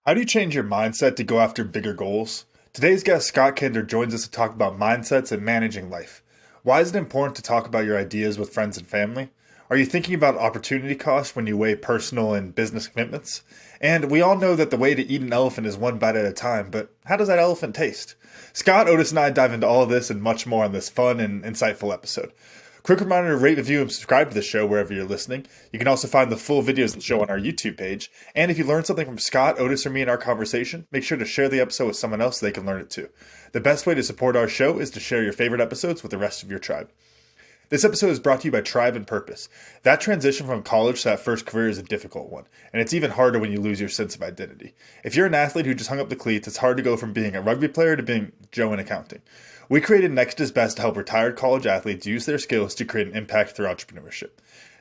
How do you change your mindset to go after bigger goals? Today's guest, Scott Kinder, joins us to talk about mindsets and managing life. Why is it important to talk about your ideas with friends and family? Are you thinking about opportunity cost when you weigh personal and business commitments? And we all know that the way to eat an elephant is one bite at a time, but how does that elephant taste? Scott, Otis, and I dive into all of this and much more on this fun and insightful episode. Quick reminder to rate, review, and subscribe to the show wherever you're listening. You can also find the full videos of the show on our YouTube page. And if you learned something from Scott, Otis, or me in our conversation, make sure to share the episode with someone else so they can learn it too. The best way to support our show is to share your favorite episodes with the rest of your tribe. This episode is brought to you by Tribe and Purpose. That transition from college to that first career is a difficult one, and it's even harder when you lose your sense of identity. If you're an athlete who just hung up the cleats, it's hard to go from being a rugby player to being Joe in accounting. We created Next is Best to help retired college athletes use their skills to create an impact through entrepreneurship.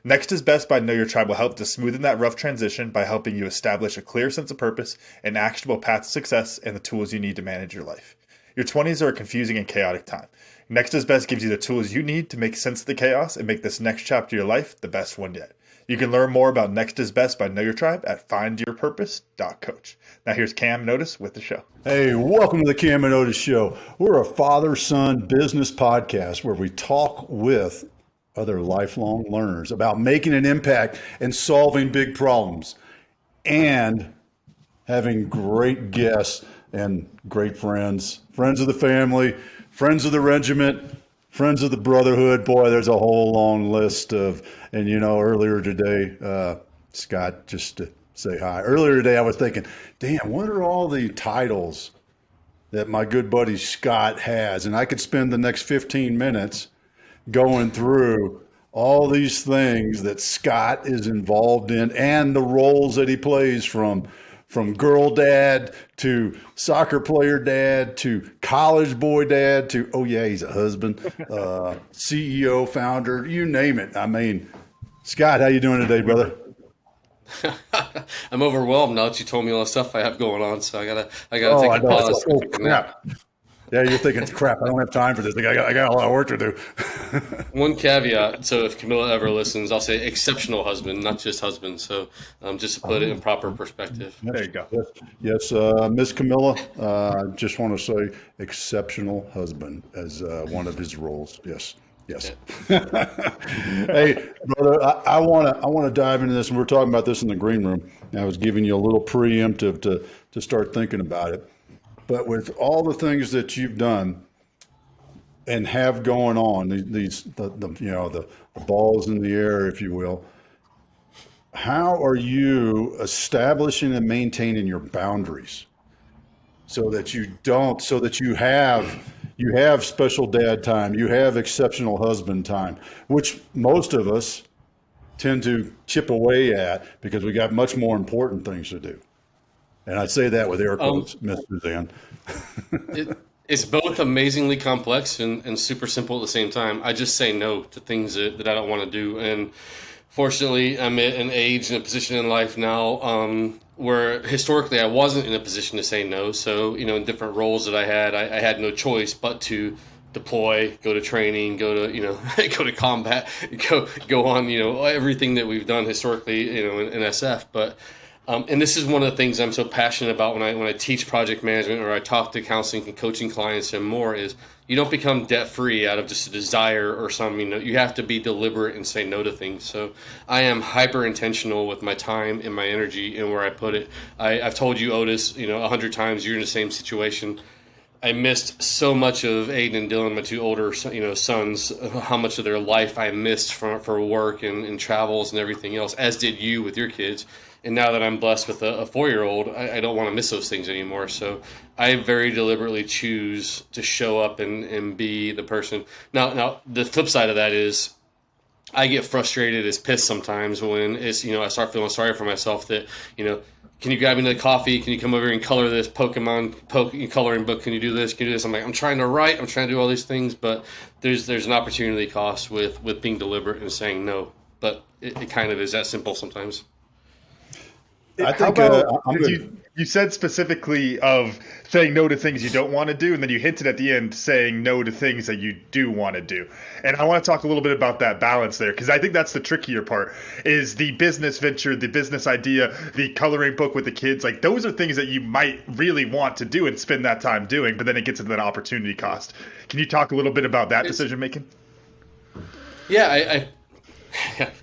Next is Best by Know Your Tribe will help to smoothen that rough transition by helping you establish a clear sense of purpose, an actionable path to success, and the tools you need to manage your life. Your 20s are a confusing and chaotic time. Next is Best gives you the tools you need to make sense of the chaos and make this next chapter of your life the best one yet. You can learn more about Next is Best by Know Your Tribe at findyourpurpose.coach. Now here's Cam and Otis with the show. Hey, welcome to the Cam and Otis Show. We're a father-son business podcast where we talk with other lifelong learners about making an impact and solving big problems and having great guests and great friends, friends of the family, friends of the regiment, friends of the brotherhood. Boy, there's a whole long list of, and earlier today, Scott, just to say hi. Earlier today, I was thinking, damn, what are all the titles that my good buddy Scott has? And I could spend the next 15 minutes going through all these things that Scott is involved in and the roles that he plays from girl dad to soccer player dad to college boy dad to, oh yeah, he's a husband, CEO, founder, you name it. I mean, Scott, how you doing today, brother? I'm overwhelmed now that you told me all the stuff I have going on, so I gotta Oh, I take a know. pause. Oh, crap. Yeah, you're thinking, crap, I don't have time for this. I got a lot of work to do. One caveat, so if Camilla ever listens, I'll say exceptional husband, not just husband. So just to put it in proper perspective. There you go. Yes, Miss Camilla, just want to say exceptional husband as one of his roles. Yes. Yes. Hey, brother, I want to dive into this, and we're talking about this in the green room. I was giving you a little preemptive to start thinking about it. But with all the things that you've done and have going on, the balls in the air, if you will, how are you establishing and maintaining your boundaries so that you have special dad time, you have exceptional husband time, which most of us tend to chip away at because we got much more important things to do. And I say that with air quotes, Miss Suzanne. It's both amazingly complex and super simple at the same time. I just say no to things that I don't want to do. And fortunately, I'm at an age and a position in life now where historically I wasn't in a position to say no. So, in different roles that I had no choice but to deploy, go to training, go to, go to combat, go on, everything that we've done historically, in SF. But and this is one of the things I'm so passionate about when I teach project management or I talk to counseling and coaching clients and more is you don't become debt free out of just a desire or something. You have to be deliberate and say no to things. So I am hyper intentional with my time and my energy and where I put it. I've told you, Otis, 100 times you're in the same situation. I missed so much of Aiden and Dylan, my two older, sons, how much of their life I missed for work and travels and everything else, as did you with your kids. And now that I'm blessed with a 4-year-old, I don't want to miss those things anymore. So I very deliberately choose to show up and be the person. Now the flip side of that is I get frustrated as pissed sometimes when I start feeling sorry for myself that, can you grab me the coffee? Can you come over and color this Pokemon coloring book? Can you do this? Can you do this? I'm like, I'm trying to write. I'm trying to do all these things, but there's an opportunity cost with being deliberate and saying no. But it kind of is that simple sometimes. I How think about I'm because going you said specifically of saying no to things you don't want to do, and then you hinted at the end saying no to things that you do want to do. And I want to talk a little bit about that balance there because I think that's the trickier part is the business venture, the business idea, the coloring book with the kids. Like those are things that you might really want to do and spend that time doing, but then it gets into that opportunity cost. Can you talk a little bit about that It's decision making? yeah,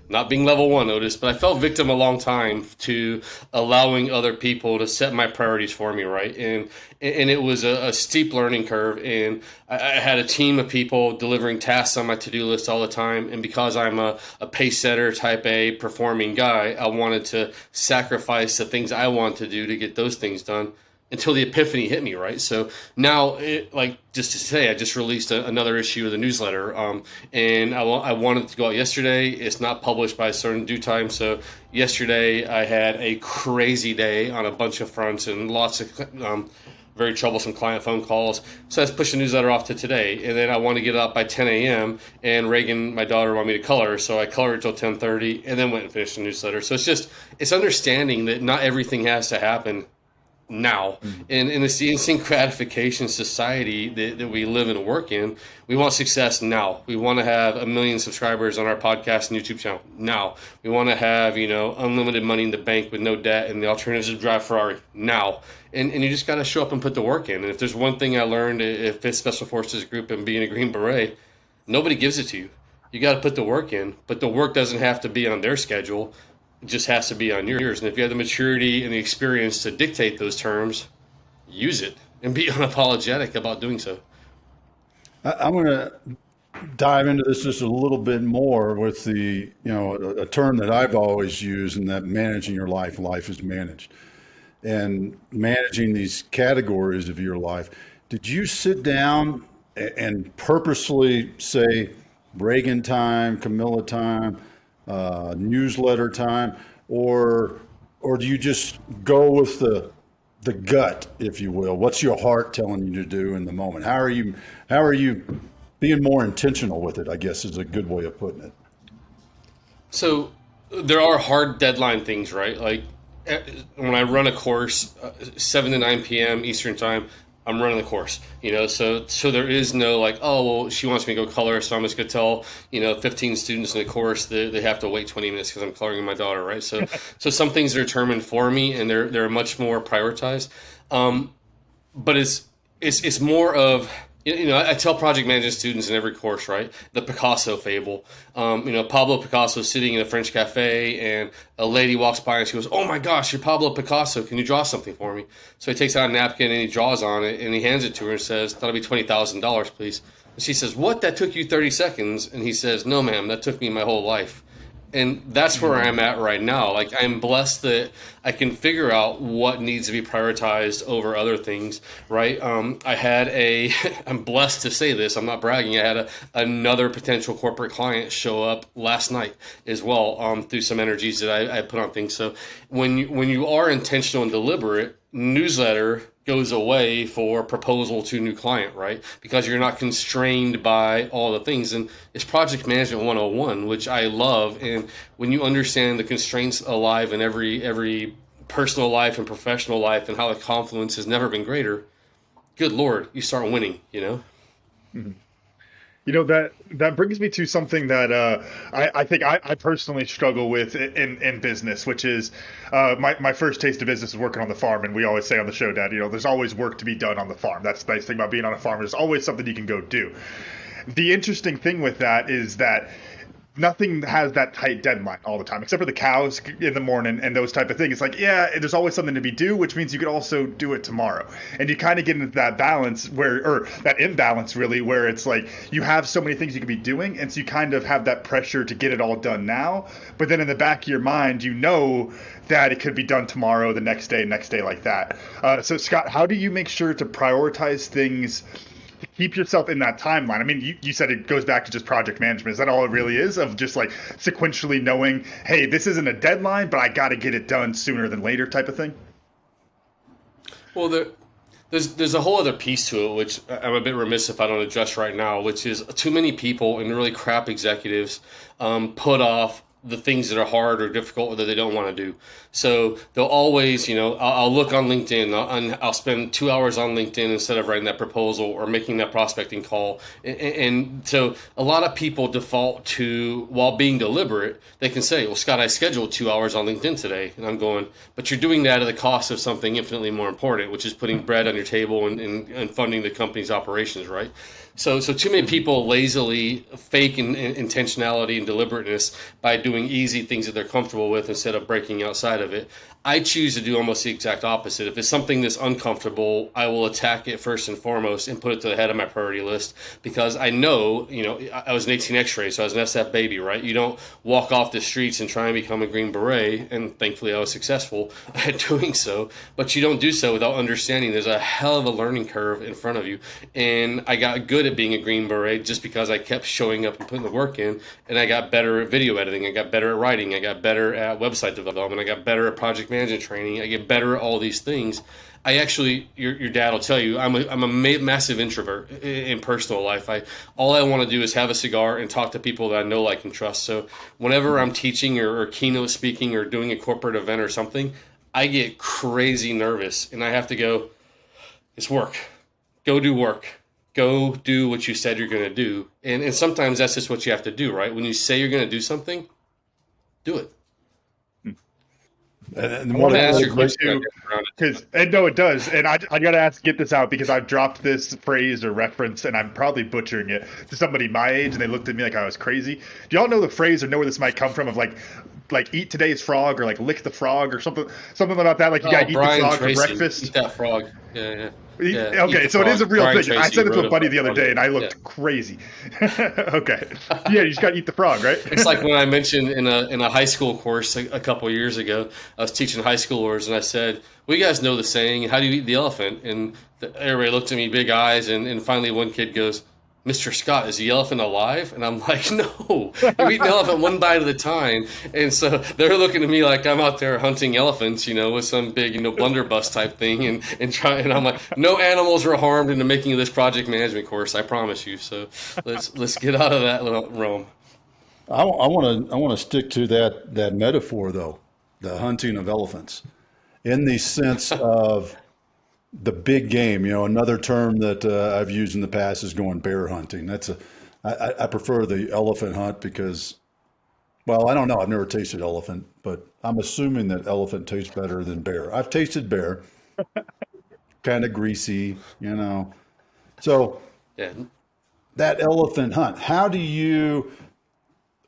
not being level one, Otis, but I fell victim a long time to allowing other people to set my priorities for me, right? And it was a steep learning curve, and I had a team of people delivering tasks on my to do list all the time. And because I'm a pace setter, type A, performing guy, I wanted to sacrifice the things I want to do to get those things done until the epiphany hit me, right? So now, like just to say, I just released another issue of the newsletter, and I wanted to go out yesterday. It's not published by a certain due time, so yesterday I had a crazy day on a bunch of fronts and lots of very troublesome client phone calls. So I pushed the newsletter off to today, and then I want to get it up by 10 a.m. And Reagan, my daughter, wanted me to color, so I colored till 10:30, and then went and finished the newsletter. So it's understanding that not everything has to happen now. And in this instant gratification society that we live and work in, we want success now. We want to have 1 million subscribers on our podcast and YouTube channel now. We want to have, unlimited money in the bank with no debt, and the alternative is to drive Ferrari now. And you just got to show up and put the work in. And if there's one thing I learned at 5th Special Forces Group and being a Green Beret, nobody gives it to you. You got to put the work in, but the work doesn't have to be on their schedule. It just has to be on yours. And if you have the maturity and the experience to dictate those terms, use it and be unapologetic about doing so. I'm going to dive into this just a little bit more with a term that I've always used, and that managing your life. Life is managed, and managing these categories of your life. Did you sit down and purposely say Reagan time, Camilla time, newsletter time, or do you just go with the gut, if you will? What's your heart telling you to do in the moment? How are you being more intentional with it, I guess is a good way of putting it. So there are hard deadline things, right? Like when I run a course, 7 to 9 p.m. Eastern time, I'm running the course, so there is no like, oh, well, she wants me to go color, so I'm just going to tell, 15 students in the course that they have to wait 20 minutes because I'm coloring my daughter, right? So some things are determined for me, and they're much more prioritized. But it's more of, I tell project management students in every course, right? The Picasso fable. Pablo Picasso sitting in a French cafe, and a lady walks by and she goes, "Oh my gosh, you're Pablo Picasso. Can you draw something for me?" So he takes out a napkin and he draws on it, and he hands it to her and says, "That'll be $20,000, please." And she says, "What? That took you 30 seconds?" And he says, "No, ma'am, that took me my whole life." And that's where I'm at right now. Like, I'm blessed that I can figure out what needs to be prioritized over other things, right? I'm blessed to say this, I'm not bragging. I had another potential corporate client show up last night as well, through some energies that I put on things. So when you are intentional and deliberate, newsletter goes away for proposal to new client, right? Because you're not constrained by all the things. And it's project management 101, which I love. And when you understand the constraints alive in every personal life and professional life, and how the confluence has never been greater, good Lord, you start winning, Mm-hmm. That brings me to something that I think I personally struggle with in business, which is my first taste of business is working on the farm. And we always say on the show, Dad, there's always work to be done on the farm. That's the nice thing about being on a farm. There's always something you can go do. The interesting thing with that is that nothing has that tight deadline all the time, except for the cows in the morning and those type of things. It's like, yeah, there's always something to be due, which means you could also do it tomorrow. And you kind of get into that balance or that imbalance really, where it's like you have so many things you could be doing. And so you kind of have that pressure to get it all done now. But then in the back of your mind, that it could be done tomorrow, the next day like that. So Scott, how do you make sure to prioritize things to keep yourself in that timeline? I mean, you said it goes back to just project management. Is that all it really is, of just like sequentially knowing, hey, this isn't a deadline, but I got to get it done sooner than later type of thing? Well, there's a whole other piece to it, which I'm a bit remiss if I don't address right now, which is too many people and really crap executives put off the things that are hard or difficult or that they don't want to do. So they'll always, I'll look on LinkedIn, I'll spend 2 hours on LinkedIn instead of writing that proposal or making that prospecting call. And so a lot of people default to, while being deliberate, they can say, well, Scott, I scheduled 2 hours on LinkedIn today. And I'm going, but you're doing that at the cost of something infinitely more important, which is putting bread on your table and funding the company's operations, right? So too many people lazily fake intentionality and deliberateness by doing easy things that they're comfortable with instead of breaking outside of it. I choose to do almost the exact opposite. If it's something that's uncomfortable, I will attack it first and foremost and put it to the head of my priority list, because I know, I was an 18 X-ray, so I was an SF baby, right? You don't walk off the streets and try and become a Green Beret, and thankfully I was successful at doing so, but you don't do so without understanding there's a hell of a learning curve in front of you. And I got good at being a Green Beret just because I kept showing up and putting the work in, and I got better at video editing, I got better at writing, I got better at website development, I got better at project management training, I get better at all these things. I actually, your dad will tell you, I'm a massive introvert in personal life. All I want to do is have a cigar and talk to people that I know, like, and trust. So whenever I'm teaching or keynote speaking or doing a corporate event or something, I get crazy nervous and I have to go, it's work. Go do work. Go do what you said you're going to do. And sometimes that's just what you have to do, right? When you say you're going to do something, do it. And I want to ask your question because no, it does, and I got to get this out because I've dropped this phrase or reference, and I'm probably butchering it to somebody my age, and they looked at me like I was crazy. Do y'all know the phrase or know where this might come from? Of like eat today's frog or like lick the frog or something about that. Like you got to eat Brian the frog Tracy, for breakfast. Eat that frog. Yeah. Okay, so it is a real Brian thing. I Tracy said it to wrote a buddy about the other day, and I looked crazy. Okay, yeah, you just got to eat the frog, right? It's like when I mentioned in a high school course a couple years ago, I was teaching high schoolers, and I said, well, you guys know the saying, how do you eat the elephant? And everybody looked at me, big eyes, and finally one kid goes, Mr. Scott, is the elephant alive? And I'm like, no, you eat an elephant one bite at a time. And so they're looking at me like I'm out there hunting elephants, with some big, blunderbuss type thing and I'm like, no animals were harmed in the making of this project management course, I promise you. So let's get out of that realm. I want to stick to that metaphor though, the hunting of elephants, in the sense of the big game. Another term that I've used in the past is going bear hunting. I prefer the elephant hunt because, well, I don't know. I've never tasted elephant, but I'm assuming that elephant tastes better than bear. I've tasted bear, kind of greasy, So Yeah. that elephant hunt, how do you,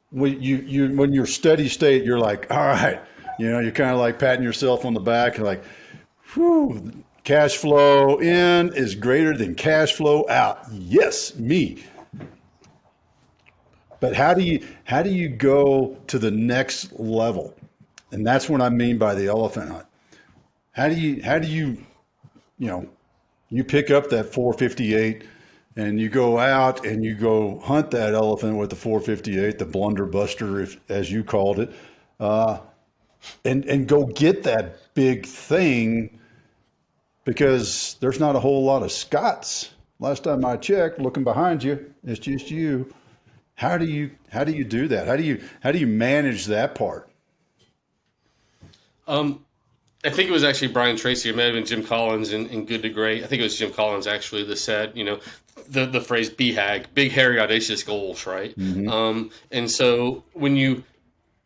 when you're steady state, you're like, all right, you're kind of like patting yourself on the back and like, whew, cash flow in is greater than cash flow out. Yes, me. But how do you go to the next level? And that's what I mean by the elephant hunt. How do you you pick up that 458 and you go out and you go hunt that elephant with the 458, the blunderbuster, as you called it, and go get that big thing. Because there's not a whole lot of Scots. Last time I checked, looking behind you, it's just you. How do you do that? How do you manage that part? I think it was actually Brian Tracy. It may have been Jim Collins in Good to Great. I think it was Jim Collins actually that said, the phrase BHAG, big, hairy, audacious goals, right? Mm-hmm. And so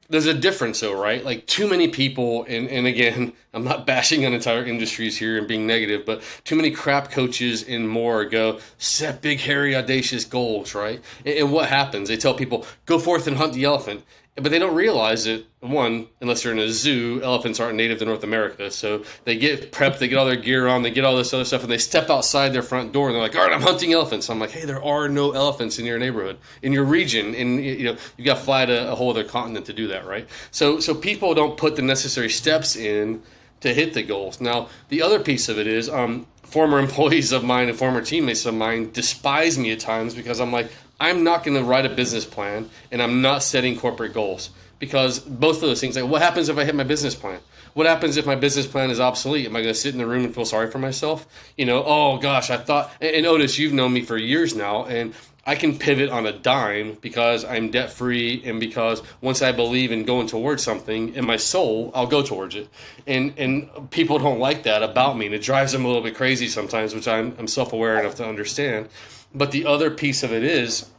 there's a difference though, right? Like too many people, and again, I'm not bashing on entire industries here and being negative, but too many crap coaches and more go, set big, hairy, audacious goals, right? And what happens? They tell people, go forth and hunt the elephant. But they don't realize that, one, unless they're in a zoo, elephants aren't native to North America. So they get prepped, they get all their gear on, they get all this other stuff, and they step outside their front door, and they're like, all right, I'm hunting elephants. I'm like, hey, there are no elephants in your neighborhood, in your region. And, you got to fly to a whole other continent to do that, right? So people don't put the necessary steps in to hit the goals. Now, the other piece of it is former employees of mine and former teammates of mine despise me at times because I'm like, I'm not going to write a business plan and I'm not setting corporate goals, because both of those things, like what happens if I hit my business plan? What happens if my business plan is obsolete? Am I going to sit in the room and feel sorry for myself? Oh gosh, I thought, and Otis, you've known me for years now, and I can pivot on a dime because I'm debt free, and because once I believe in going towards something in my soul, I'll go towards it. And people don't like that about me, and it drives them a little bit crazy sometimes, which I'm self aware enough to understand. But the other piece of it is,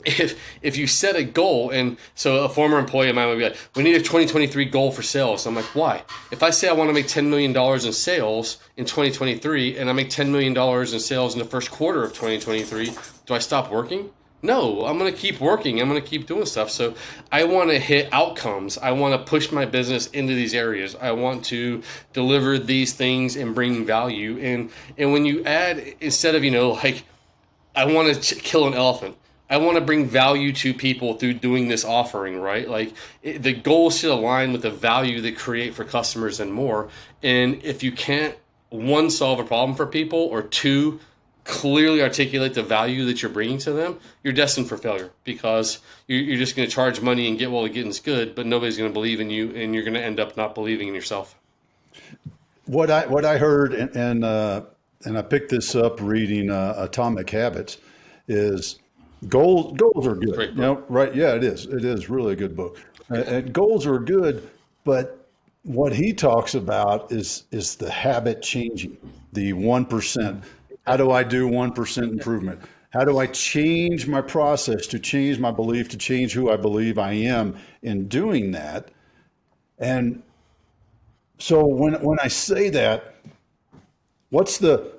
if you set a goal, and so a former employee of mine would be like, we need a 2023 goal for sales. I'm like, why? If I say I want to make $10 million in sales in 2023, and I make $10 million in sales in the first quarter of 2023, do I stop working? No, I'm going to keep working. I'm going to keep doing stuff. So I want to hit outcomes. I want to push my business into these areas. I want to deliver these things and bring value. And when you add, instead of, like, I want to kill an elephant, I want to bring value to people through doing this offering, right? Like, the goal should align with the value they create for customers and more. And if you can't, one, solve a problem for people, or two, clearly articulate the value that you're bringing to them, you're destined for failure, because you're just going to charge money and get, well, the getting's good, but nobody's going to believe in you, and you're going to end up not believing in yourself. What I heard, and I picked this up reading Atomic Habits, is goals are good. Great book. Right? Yeah, it is. It is really a good book. And goals are good, but what he talks about is the habit changing, the 1%. How do I do 1% improvement? How do I change my process to change my belief, to change who I believe I am in doing that? And so when I say that, what's the,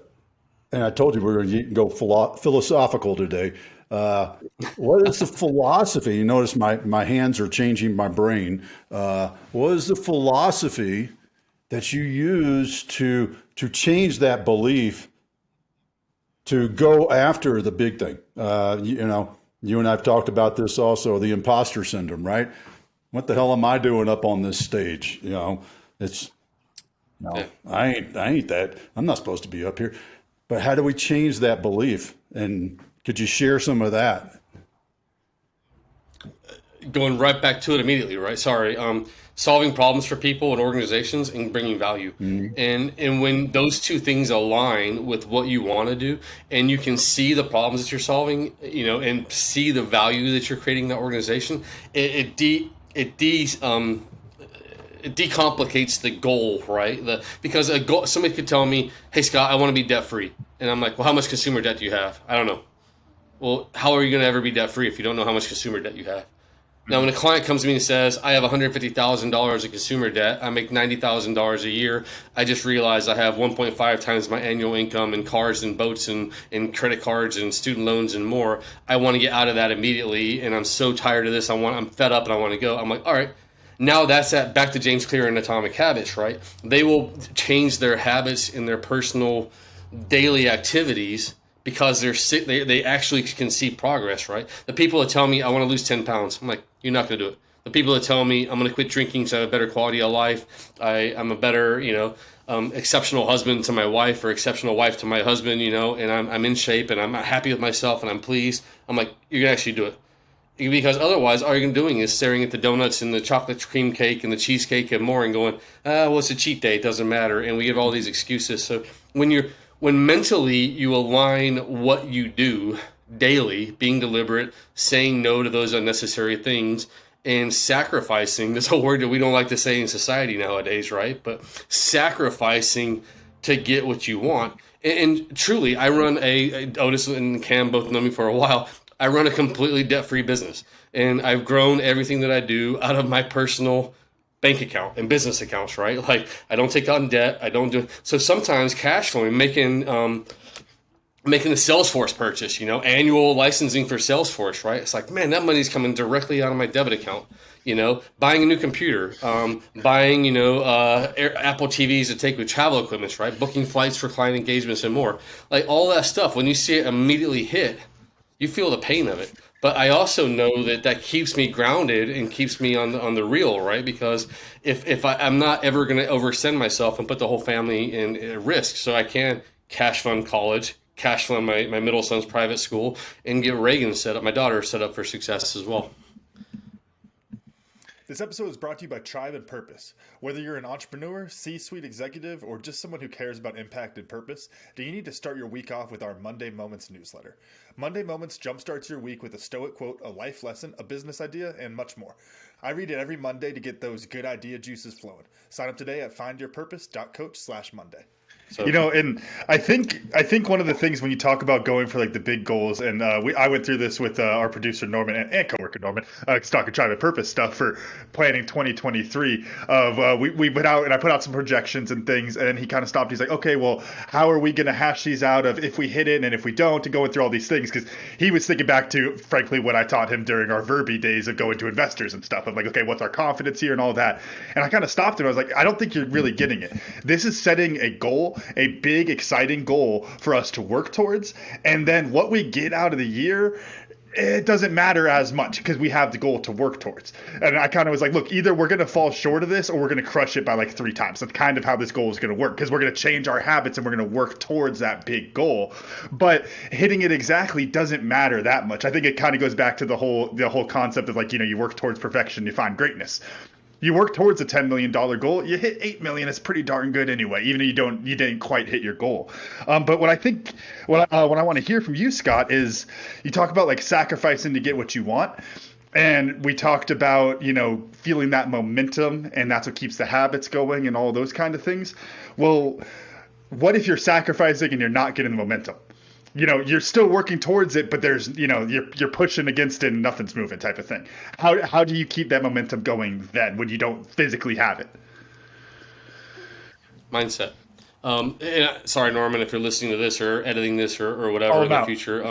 and I told you we were going to go philosophical today. What is the philosophy? You notice my hands are changing my brain. What is the philosophy that you use to change that belief, to go after the big thing? You and I've talked about this also, the imposter syndrome, right? What the hell am I doing up on this stage? It's no, yeah. I ain't that. I'm not supposed to be up here. But how do we change that belief? And could you share some of that? Going right back to it immediately, right? Sorry. Solving problems for people and organizations and bringing value. Mm-hmm. And when those two things align with what you want to do, and you can see the problems that you're solving, and see the value that you're creating in that organization, it decomplicates the goal, right? Because a goal, somebody could tell me, hey, Scott, I want to be debt free. And I'm like, well, how much consumer debt do you have? I don't know. Well, how are you going to ever be debt free if you don't know how much consumer debt you have? Now, when a client comes to me and says, I have $150,000 in consumer debt, I make $90,000 a year, I just realized I have 1.5 times my annual income in cars and boats and credit cards and student loans and more. I want to get out of that immediately, and I'm so tired of this. I'm fed up and I want to go. I'm like, all right. Now that's back to James Clear and Atomic Habits, right? They will change their habits in their personal daily activities because they actually can see progress, right? The people that tell me I want to lose 10 pounds, I'm like, you're not going to do it. The people that tell me I'm going to quit drinking so I have a better quality of life, I'm a better, exceptional husband to my wife, or exceptional wife to my husband, and I'm in shape and I'm happy with myself and I'm pleased. I'm like, you're going to actually do it. Because otherwise, all you're doing is staring at the donuts and the chocolate cream cake and the cheesecake and more and going, well, it's a cheat day, it doesn't matter. And we give all these excuses. So when mentally you align what you do daily, being deliberate, saying no to those unnecessary things, and sacrificing, that's a word that we don't like to say in society nowadays, right? But sacrificing to get what you want. And truly, I run Otis and Cam both know me for a while. I run a completely debt-free business, and I've grown everything that I do out of my personal bank account and business accounts, right? Like, I don't take on debt. I don't do so. Sometimes cash flowing, making a Salesforce purchase, annual licensing for Salesforce, right? It's like, man, that money's coming directly out of my debit account. Buying a new computer, buying, Apple TVs to take with travel equipments, right? Booking flights for client engagements and more. Like, all that stuff, when you see it immediately hit, you feel the pain of it. But I also know that keeps me grounded and keeps me on the real, right? Because if I'm not ever going to overextend myself and put the whole family in risk, so I can cash fund college, cash fund my middle son's private school, and get Reagan my daughter set up for success as well. This episode is brought to you by Tribe and Purpose. Whether you're an entrepreneur, C-suite executive, or just someone who cares about impact and purpose, do you need to start your week off with our Monday Moments newsletter? Monday Moments jumpstarts your week with a stoic quote, a life lesson, a business idea, and much more. I read it every Monday to get those good idea juices flowing. Sign up today at findyourpurpose.coach/Monday. So, And I think one of the things when you talk about going for like the big goals, and I went through this with our producer Norman and coworker Norman, talking Tribe and Purpose stuff for planning 2023. We went out and I put out some projections and things, and he kind of stopped. He's like, okay, well, how are we going to hash these out of if we hit it and if we don't, and going through all these things, because he was thinking back to frankly what I taught him during our Verbi days of going to investors and stuff. I'm like, okay, what's our confidence here and all that, and I kind of stopped him. I was like, I don't think you're really getting it. This is setting a goal, a big, exciting goal for us to work towards. And then what we get out of the year, it doesn't matter as much because we have the goal to work towards. And I kind of was like, look, either we're going to fall short of this or we're going to crush it by like 3 times. That's kind of how this goal is going to work, because we're going to change our habits and we're going to work towards that big goal. But hitting it exactly doesn't matter that much. I think it kind of goes back to the whole concept of like, you work towards perfection, you find greatness. You work towards a $10 million goal. You hit $8 million. It's pretty darn good anyway, even if you didn't quite hit your goal. But what I want to hear from you, Scott, is you talk about like sacrificing to get what you want. And we talked about, feeling that momentum, and that's what keeps the habits going and all those kind of things. Well, what if you're sacrificing and you're not getting the momentum? You're still working towards it, but there's, you're pushing against it and nothing's moving type of thing. How do you keep that momentum going then when you don't physically have it? Mindset. Sorry, Norman, if you're listening to this or editing this or whatever in the future.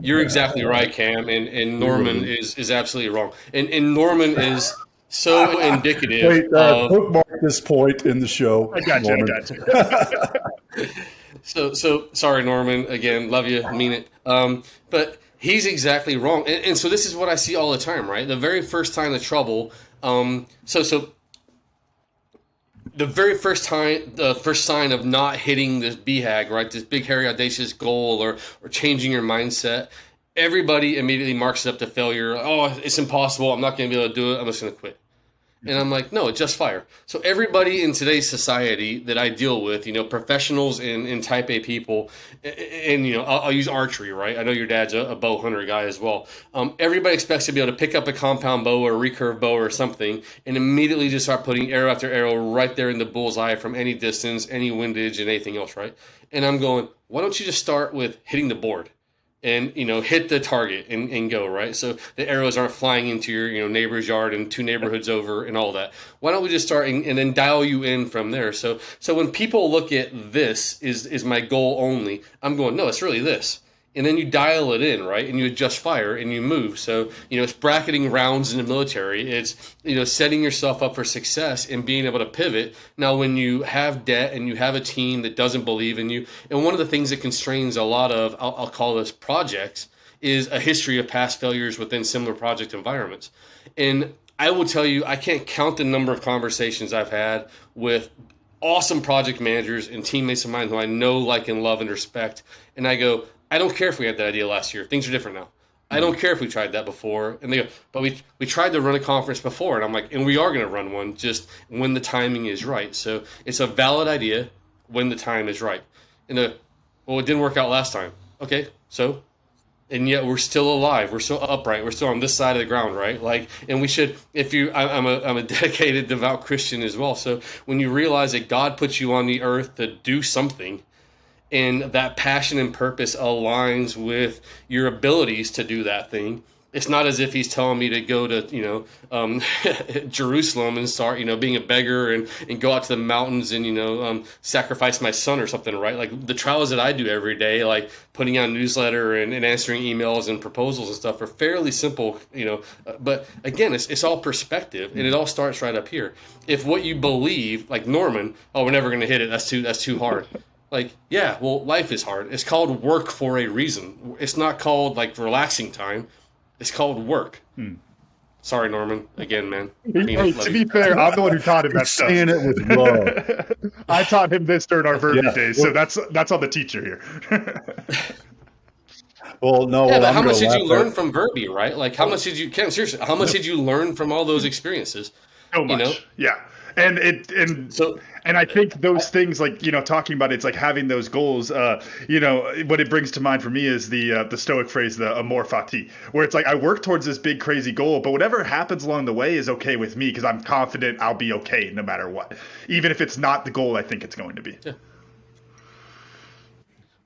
You're exactly right, Cam, and Norman is absolutely wrong. And Norman is so indicative. Wait, bookmark this point in the show. I got you. So sorry, Norman. Again, love you, mean it. But he's exactly wrong, and so this is what I see all the time, right? The very first time the trouble. So the very first time, the first sign of not hitting this BHAG, right? This big, hairy, audacious goal, or changing your mindset. Everybody immediately marks it up to failure. Oh, it's impossible. I'm not going to be able to do it. I'm just going to quit. And I'm like, no, just fire. So everybody in today's society that I deal with, professionals and type A people, and, I'll use archery, right? I know your dad's a bow hunter guy as well. Everybody expects to be able to pick up a compound bow or a recurve bow or something and immediately just start putting arrow after arrow right there in the bullseye from any distance, any windage, and anything else, right? And I'm going, why don't you just start with hitting the board? And, hit the target and go, right? So the arrows aren't flying into your, neighbor's yard and 2 neighborhoods over and all that. Why don't we just start and then dial you in from there? So when people look at this is my goal only, I'm going, no, it's really this. And then you dial it in, right? And you adjust fire and you move. So, it's bracketing rounds in the military. It's, setting yourself up for success and being able to pivot. Now, when you have debt and you have a team that doesn't believe in you, and one of the things that constrains a lot of, I'll call this projects, is a history of past failures within similar project environments. And I will tell you, I can't count the number of conversations I've had with awesome project managers and teammates of mine who I know, like, and love and respect. And I go, I don't care if we had that idea last year. Things are different now. I don't care if we tried that before. And they go, but we tried to run a conference before. And I'm like, and we are going to run one just when the timing is right. So it's a valid idea when the time is right. And it didn't work out last time. Okay, so, and yet we're still alive. We're still upright. We're still on this side of the ground, right? Like, and we should, I'm a dedicated, devout Christian as well. So when you realize that God put you on the earth to do something, and that passion and purpose aligns with your abilities to do that thing. It's not as if he's telling me to go to, Jerusalem and start, being a beggar and go out to the mountains and, sacrifice my son or something, right? Like the trials that I do every day, like putting out a newsletter and answering emails and proposals and stuff are fairly simple, but again, it's all perspective and it all starts right up here. If what you believe, like Norman, we're never going to hit it. That's too hard. Like, yeah, well, life is hard. It's called work for a reason. It's not called like relaxing time. It's called work. Sorry, Norman. Again, man. Hey, to be fair, I'm the one who taught him that stuff. Saying it with love. I taught him this during our Verbi days, so that's on the teacher here. Well, no, Yeah, well, but I'm how going much to did laugh you at. learn from Verby, right? Like, how much did you, Ken, seriously, how much did you learn from all those experiences? So You know, much, yeah. And it so and I think those things, like, talking about it's like having those goals. What it brings to mind for me is the Stoic phrase, the amor fati, where it's like I work towards this big crazy goal, but whatever happens along the way is okay with me because I'm confident I'll be okay no matter what, even if it's not the goal I think it's going to be. yeah.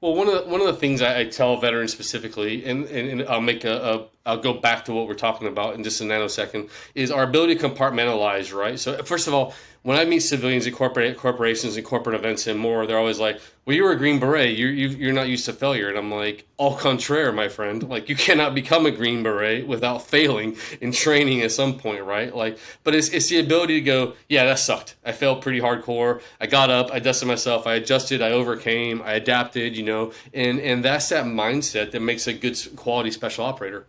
Well, one of the things I tell veterans specifically, and I'll make I'll go back to what we're talking about in just a nanosecond, is our ability to compartmentalize, right? So first of all, when I meet civilians in corporations and corporate events and more, they're always like, "Well, you're a Green Beret. You're not used to failure." And I'm like, "Au contraire, my friend. Like, you cannot become a Green Beret without failing in training at some point, right? Like, but it's the ability to go, yeah, that sucked. I failed pretty hardcore. I got up, I dusted myself, I adjusted, I overcame, I adapted, and that's that mindset that makes a good quality special operator.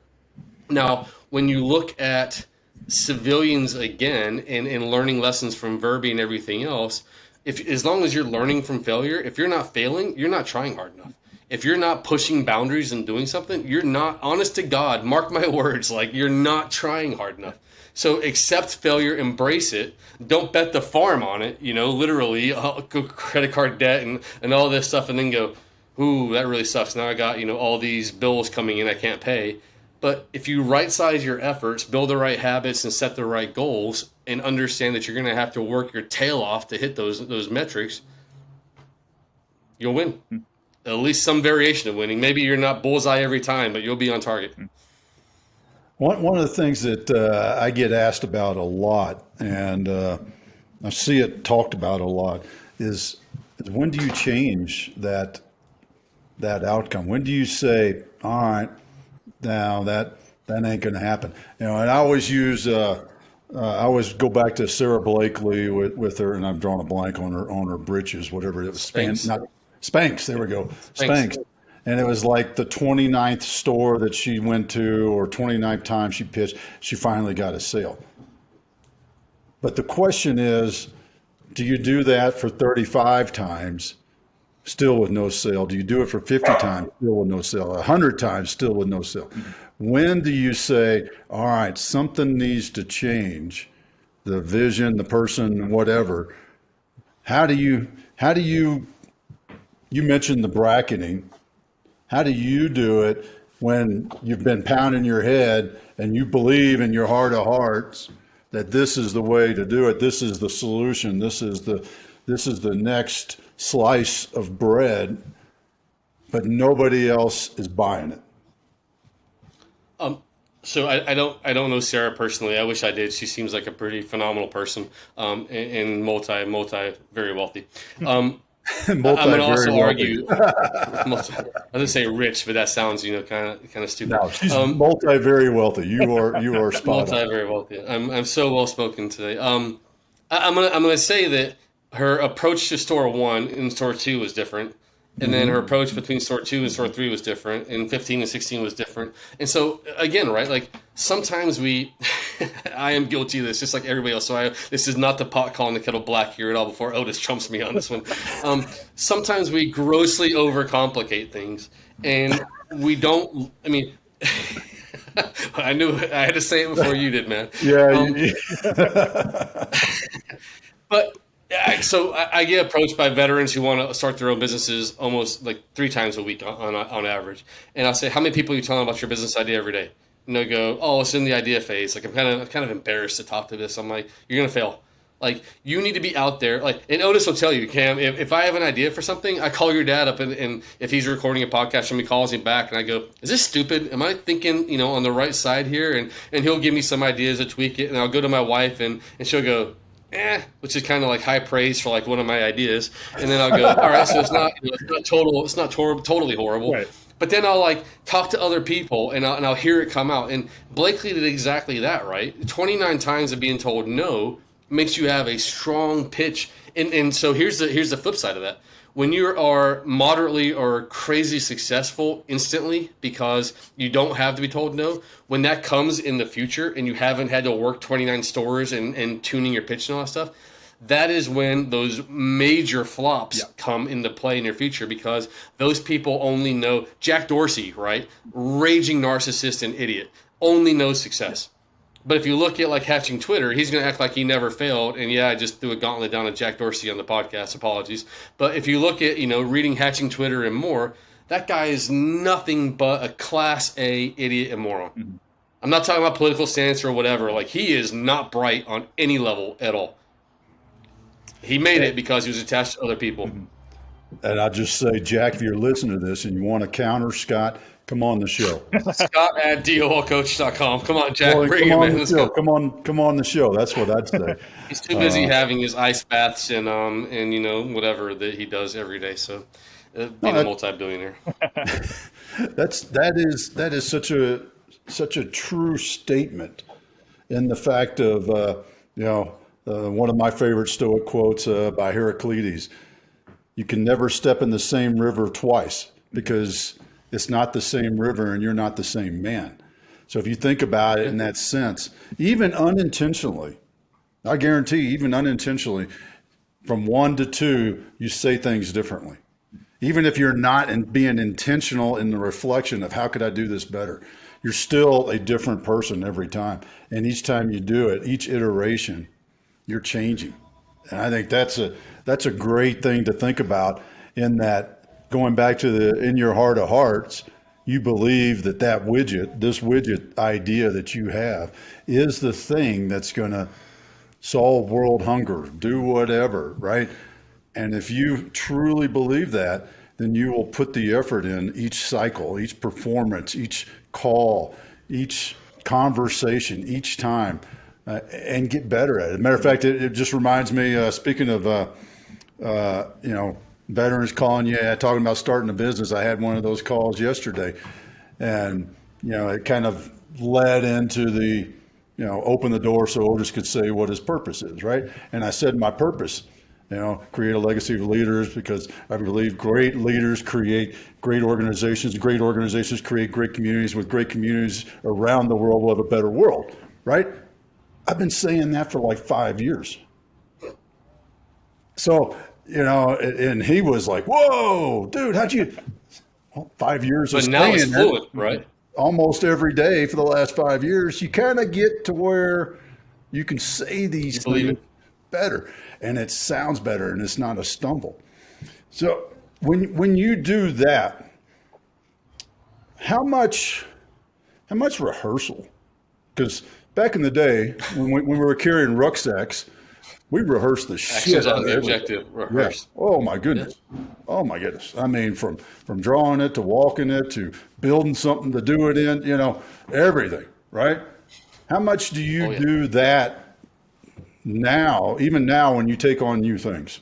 Now, when you look at civilians again and learning lessons from Verbi and everything else, if as long as you're learning from failure, if you're not failing, you're not trying hard enough. If you're not pushing boundaries and doing something, you're not, honest to God, mark my words, like you're not trying hard enough. So accept failure, embrace it. Don't bet the farm on it, literally, credit card debt and all this stuff, and then go, ooh, that really sucks. Now I got, all these bills coming in I can't pay. But if you right size your efforts, build the right habits, and set the right goals, and understand that you're going to have to work your tail off to hit those metrics, you'll win. At least some variation of winning. Maybe you're not bullseye every time, but you'll be on target. One of the things that I get asked about a lot, and I see it talked about a lot, is when do you change that outcome? When do you say, all right, now that ain't going to happen? And I always use, I always go back to Sarah Blakely with her, and I'm drawing a blank on her britches, whatever it was, Spanx. There we go, Spanx. And it was like the 29th store that she went to, or 29th time she pitched, she finally got a sale. But the question is, do you do that for 35 times, still with no sale? Do you do it for 50 times, still with no sale? 100 times, still with no sale? When do you say, all right, something needs to change, the vision, the person, whatever? How do you mentioned the bracketing. How do you do it when you've been pounding your head and you believe in your heart of hearts that this is the way to do it? This is the solution. This is the next slice of bread, but nobody else is buying it. So I don't know Sarah personally. I wish I did. She seems like a pretty phenomenal person, and multi very wealthy. I'm going to also argue. I was going to say rich, but that sounds kind of stupid. No, she's multi very wealthy. You are spot multi on. very wealthy. I'm so well spoken today. I'm gonna say that her approach to store 1 and store 2 was different. And then her approach between store 2 and store 3 was different, and 15 and 16 was different. And so, again, right, like sometimes I am guilty of this, just like everybody else. So this is not the pot calling the kettle black here at all before Otis trumps me on this one. Sometimes we grossly overcomplicate things, and we don't, I mean, I knew I had to say it before you did, man. Yeah. But so I get approached by veterans who want to start their own businesses almost like 3 times a week on average. And I'll say, how many people are you telling about your business idea every day? And they go, oh, it's in the idea phase. Like I'm kind of embarrassed to talk to this. I'm like, you're gonna fail. Like you need to be out there. Like, and Otis will tell you, Cam, if I have an idea for something, I call your dad up, and if he's recording a podcast, somebody calls him back, and I go, is this stupid? Am I thinking on the right side here? And he'll give me some ideas to tweak it, and I'll go to my wife, and she'll go, which is kind of like high praise for like one of my ideas, and then I'll go, all right, so it's not totally horrible, Right. But then I'll like talk to other people, and I'll hear it come out. And Blakely did exactly that, right? 29 times of being told no makes you have a strong pitch, and so here's the flip side of that. When you are moderately or crazy successful instantly because you don't have to be told no, when that comes in the future and you haven't had to work 29 stores and tuning your pitch and all that stuff, that is when those major flops come into play in your future, because those people only know Jack Dorsey, right? Raging narcissist and idiot, only knows success. But if you look at like Hatching Twitter, he's going to act like he never failed. And yeah, I just threw a gauntlet down to Jack Dorsey on the podcast. Apologies. But if you look at, reading Hatching Twitter and more, that guy is nothing but a class A idiot and moron. Mm-hmm. I'm not talking about political stance or whatever. Like, he is not bright on any level at all. He made it because he was attached to other people. Mm-hmm. And I just say, Jack, if you're listening to this and you want to counter Scott, come on the show. Scott at DOLcoach.com. Come on, Jack. Bring him in. Let's go. Come on the show. That's what I'd say. He's too busy having his ice baths and whatever that he does every day. So being a multi-billionaire. That is such a true statement in the fact of one of my favorite Stoic quotes by Heraclitus. You can never step in the same river twice, because it's not the same river and you're not the same man. So if you think about it in that sense, even unintentionally, I guarantee even unintentionally, from 1 to 2, you say things differently. Even if you're not being intentional in the reflection of how could I do this better, you're still a different person every time. And each time you do it, each iteration, you're changing. And I think that's a great thing to think about, in that, going back to in your heart of hearts, you believe that this widget idea that you have is the thing that's going to solve world hunger, do whatever, right? And if you truly believe that, then you will put the effort in each cycle, each performance, each call, each conversation, each time, and get better at it. As a matter of fact, it just reminds me, speaking of, veterans calling you, talking about starting a business. I had one of those calls yesterday, and, it kind of led into the, open the door so Otis could say what his purpose is, right? And I said my purpose, create a legacy of leaders, because I believe great leaders create great organizations create great communities. With great communities around the world, we'll have a better world, right? I've been saying that for like 5 years. So, and he was like, whoa, dude, how'd you, 5 years of But now it's fluent, right? Almost every day for the last 5 years, you kind of get to where you can say these things better, and it sounds better, and it's not a stumble. So when you do that, how much rehearsal? Because back in the day, when we were carrying rucksacks, we rehearsed the shit. Actions on the objective, rehearse. Yeah. Oh my goodness. Oh my goodness. I mean, from drawing it to walking it to building something to do it in, everything, right? How much do you do that now, even now, when you take on new things?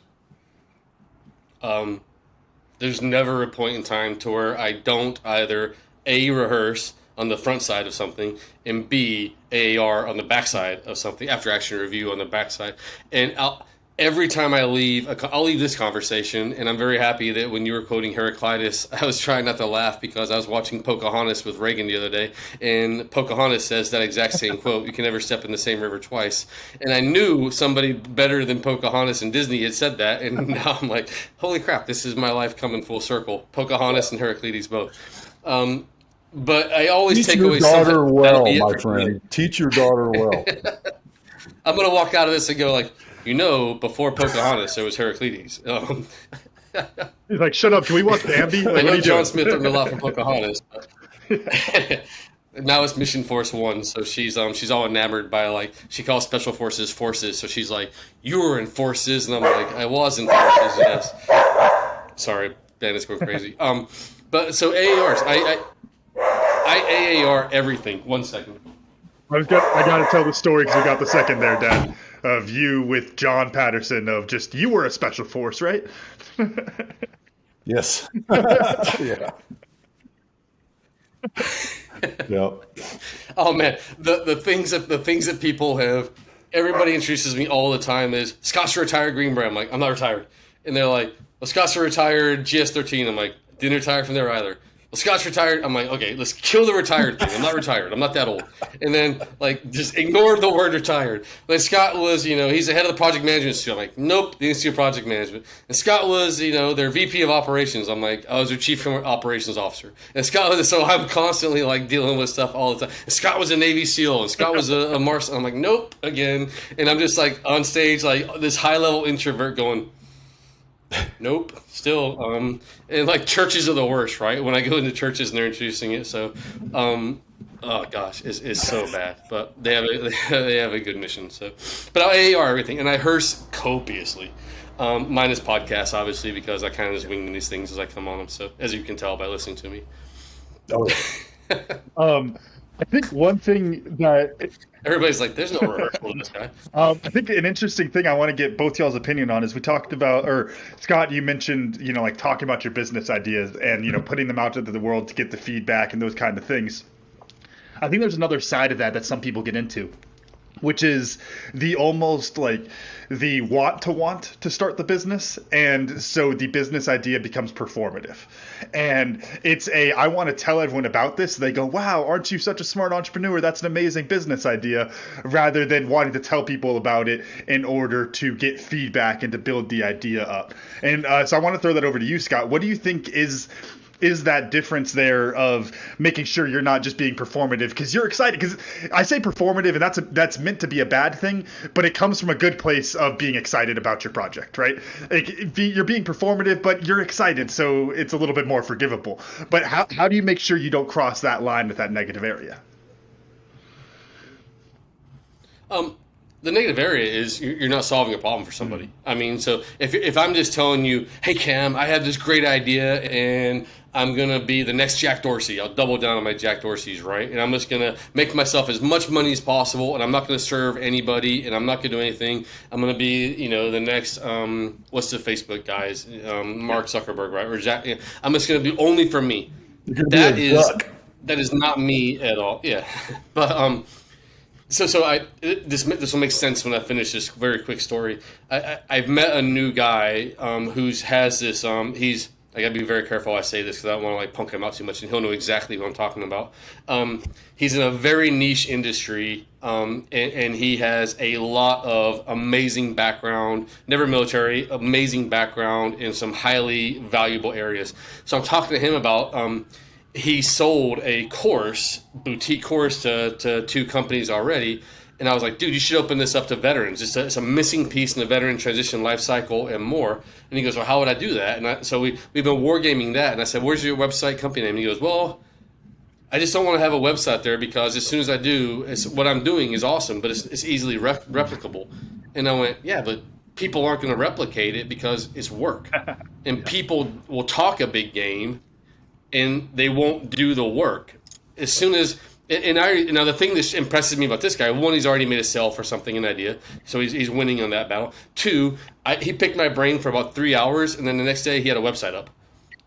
There's never a point in time to where I don't either A, rehearse on the front side of something, and B, AAR on the backside of something, after action review on the backside. And every time I leave, I'll leave this conversation, and I'm very happy that when you were quoting Heraclitus, I was trying not to laugh, because I was watching Pocahontas with Reagan the other day, and Pocahontas says that exact same quote, you can never step in the same river twice. And I knew somebody better than Pocahontas and Disney had said that, and now I'm like, holy crap, this is my life coming full circle. Pocahontas and Heraclitus both. But I always take away something. Teach your daughter well, my friend. Teach your daughter well. I'm going to walk out of this and go like, before Pocahontas, there was Heraclitus. He's like, shut up. Can we watch Bambi? Like, I know John Smith learned a lot from Pocahontas. But now it's Mission Force 1, so she's all enamored by, like, she calls Special Forces forces, so she's like, you were in forces, and I'm like, I was in forces, yes. Sorry, bandits go crazy. But so AARs, I AAR everything. 1 second. I got to tell the story because we got the second there, Dad, of you with John Patterson, of just, you were a special force, right? Yes. Yeah. Yep. Oh man, the things that people have. Everybody introduces me all the time as Scott's a retired Green Beret. I'm like, I'm not retired, and they're like, well, Scott's a retired GS-13. I'm like, didn't retire from there either. well, Scott's retired. I'm like, okay, let's kill the retired thing. I'm not retired. I'm not that old. And then like just ignore the word retired. Like Scott was, he's the head of the project management institute. I'm like, nope, the Institute of Project Management. And Scott was, their VP of operations. I'm like, I was their chief operations officer. And Scott was, so I'm constantly like dealing with stuff all the time. And Scott was a Navy SEAL, and Scott was a Marshal. I'm like, nope, again. And I'm just like on stage, like this high level introvert going, nope, still. And like churches are the worst, right? When I go into churches and they're introducing it, so oh gosh, it's so bad. But they have a good mission. So, but I AR everything, and I hearse copiously. Minus podcasts, obviously, because I kind of just wing these things as I come on them. So, as you can tell by listening to me. Oh. I think one thing that everybody's like, "There's no rehearsal in this guy." I think an interesting thing I want to get both y'all's opinion on is we talked about, or Scott, you mentioned, like talking about your business ideas and putting them out into the world to get the feedback and those kind of things. I think there's another side of that some people get into, which is the almost like the want to start the business, and so the business idea becomes performative, and it's I want to tell everyone about this. They go, wow, aren't you such a smart entrepreneur? That's an amazing business idea, rather than wanting to tell people about it in order to get feedback and to build the idea up. And so I want to throw that over to you, Scott. What do you think is that difference there of making sure you're not just being performative because you're excited? Because I say performative, and that's meant to be a bad thing, but it comes from a good place of being excited about your project, right? You're being performative, but you're excited, so it's a little bit more forgivable. But how do you make sure you don't cross that line with that negative area? The negative area is you're not solving a problem for somebody. I mean, so if I'm just telling you, hey, Cam, I have this great idea and I'm going to be the next Jack Dorsey. I'll double down on my Jack Dorseys, right? And I'm just going to make myself as much money as possible, and I'm not going to serve anybody, and I'm not going to do anything. I'm going to be, the next, what's the Facebook guys? Mark Zuckerberg, right? Or Jack. I'm just going to be only for me. That is not me at all. Yeah. But, So this will make sense when I finish this very quick story. I've met a new guy has this. I got to be very careful how I say this because I don't want to like punk him out too much, and he'll know exactly what I'm talking about. He's in a very niche industry, and he has a lot of amazing background. Never military, amazing background in some highly valuable areas. So I'm talking to him about. He sold a boutique course to two companies already. And I was like, dude, you should open this up to veterans. It's a missing piece in the veteran transition life cycle and more. And he goes, well, how would I do that? And so we've been wargaming that. And I said, where's your website company name? And he goes, well, I just don't want to have a website there because as soon as I do, what I'm doing is awesome, but it's easily replicable. And I went, yeah, but people aren't going to replicate it because it's work. And people will talk a big game, and they won't do the work. As soon as now the thing that impresses me about this guy, one, he's already made a sale for something, an idea, so he's winning on that battle. Two, he picked my brain for about 3 hours, and then the next day he had a website up.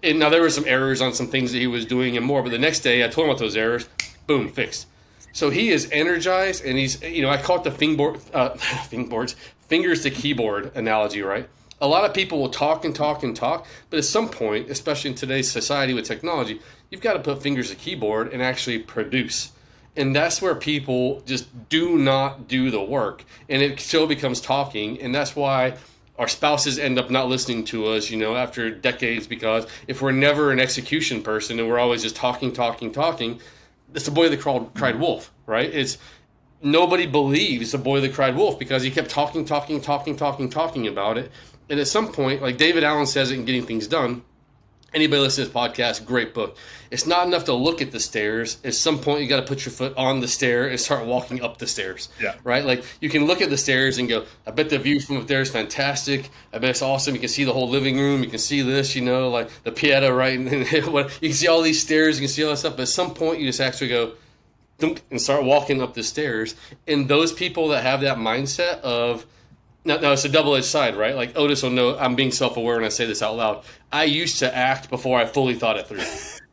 And now there were some errors on some things that he was doing and more, but the next day I told him about those errors, boom, fixed. So he is energized, and he's I call it the fingers to keyboard analogy, right? A lot of people will talk and talk and talk, but at some point, especially in today's society with technology, you've got to put fingers to keyboard and actually produce. And that's where people just do not do the work. And it still becomes talking. And that's why our spouses end up not listening to us, after decades, because if we're never an execution person and we're always just talking, it's the boy that cried wolf, right? It's nobody believes the boy that cried wolf because he kept talking about it. And at some point, like David Allen says it in Getting Things Done, anybody listening to this podcast, great book. It's not enough to look at the stairs. At some point, you got to put your foot on the stair and start walking up the stairs. Yeah. Right? Like you can look at the stairs and go, I bet the view from up there is fantastic. I bet it's awesome. You can see the whole living room. You can see this, like the Pieta, right? And you can see all these stairs. You can see all that stuff. But at some point, you just actually go, thunk, and start walking up the stairs. And those people that have that mindset of, now it's a double-edged side, right? Like Otis will know I'm being self-aware when I say this out loud. I used to act before I fully thought it through.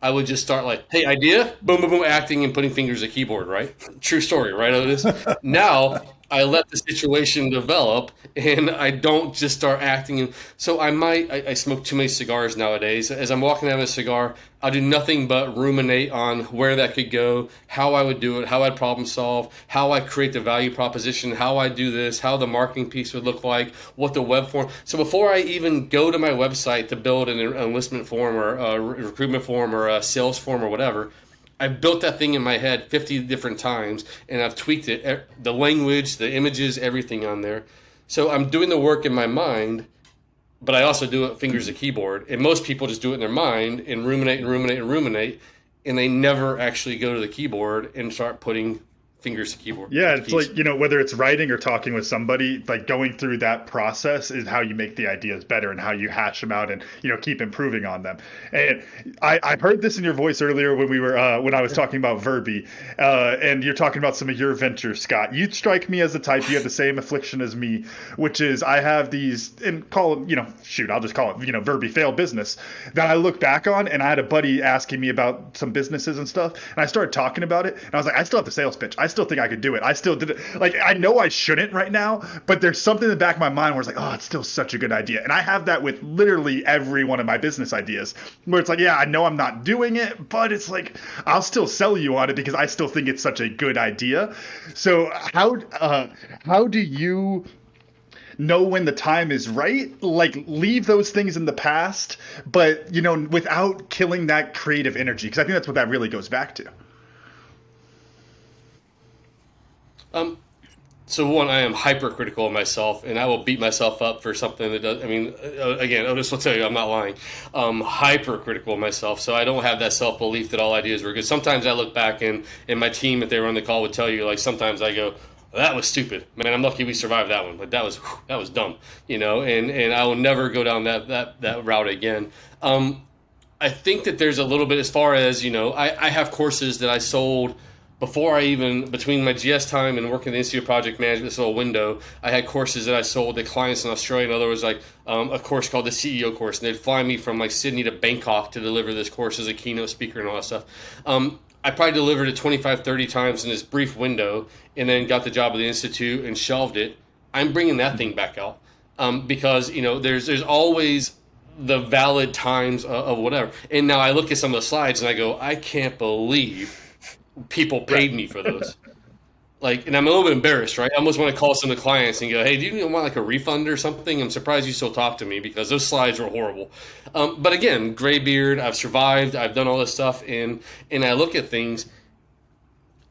I would just start like, hey, idea, boom, boom, boom, acting and putting fingers at keyboard, right? True story, right, Otis? Now I let the situation develop, and I don't just start acting. So I smoke too many cigars nowadays. As I'm walking out of a cigar, I'll do nothing but ruminate on where that could go, how I would do it, how I'd problem solve, how I create the value proposition, how I do this, how the marketing piece would look like, what the web form. So before I even go to my website to build an enlistment form or a recruitment form or a sales form or whatever, I've built that thing in my head 50 different times, and I've tweaked it, the language, the images, everything on there. So I'm doing the work in my mind, but I also do it fingers to keyboard. And most people just do it in their mind and ruminate and ruminate and ruminate, and they never actually go to the keyboard and start putting fingers to keyboard. Yeah, it's like, whether it's writing or talking with somebody, like going through that process is how you make the ideas better and how you hash them out and, keep improving on them. And I heard this in your voice earlier when when I was talking about Verbi, and you're talking about some of your ventures, Scott. You strike me as the type, you have the same affliction as me, which is I have these, and call them, I'll just call it, Verbi failed business that I look back on. And I had a buddy asking me about some businesses and stuff. And I started talking about it. And I was like, I still have the sales pitch. I still think I could do it. I still did it. Like, I know I shouldn't right now, but there's something in the back of my mind where it's like, oh, it's still such a good idea. And I have that with literally every one of my business ideas where it's like, yeah, I know I'm not doing it, but it's like, I'll still sell you on it because I still think it's such a good idea. So how do you know when the time is right? Like, leave those things in the past, but, without killing that creative energy. Because I think that's what that really goes back to. So one, I am hypercritical of myself, and I will beat myself up for something that does. I mean, again, Otis will tell you I'm not lying. Hypercritical of myself, so I don't have that self belief that all ideas were good. Sometimes I look back and my team, if they were on the call, would tell you, like, sometimes I go, that was stupid, man. I'm lucky we survived that one. Like, that was dumb, and I will never go down that route again. I think that there's a little bit as far as I have courses that I sold. Between my GS time and working in the Institute of Project Management, this little window, I had courses that I sold to clients in Australia. In other words, like a course called the CEO course, and they'd fly me from like Sydney to Bangkok to deliver this course as a keynote speaker and all that stuff. I probably delivered it 25, 30 times in this brief window, and then got the job at the Institute and shelved it. I'm bringing that thing back out because there's always the valid times of whatever. And now I look at some of the slides and I go, I can't believe people paid me for those. Like, and I'm a little bit embarrassed, right? I almost want to call some of the clients and go, hey, do you want like a refund or something? I'm surprised you still talk to me because those slides were horrible. But again, gray beard, I've survived, I've done all this stuff, and I look at things.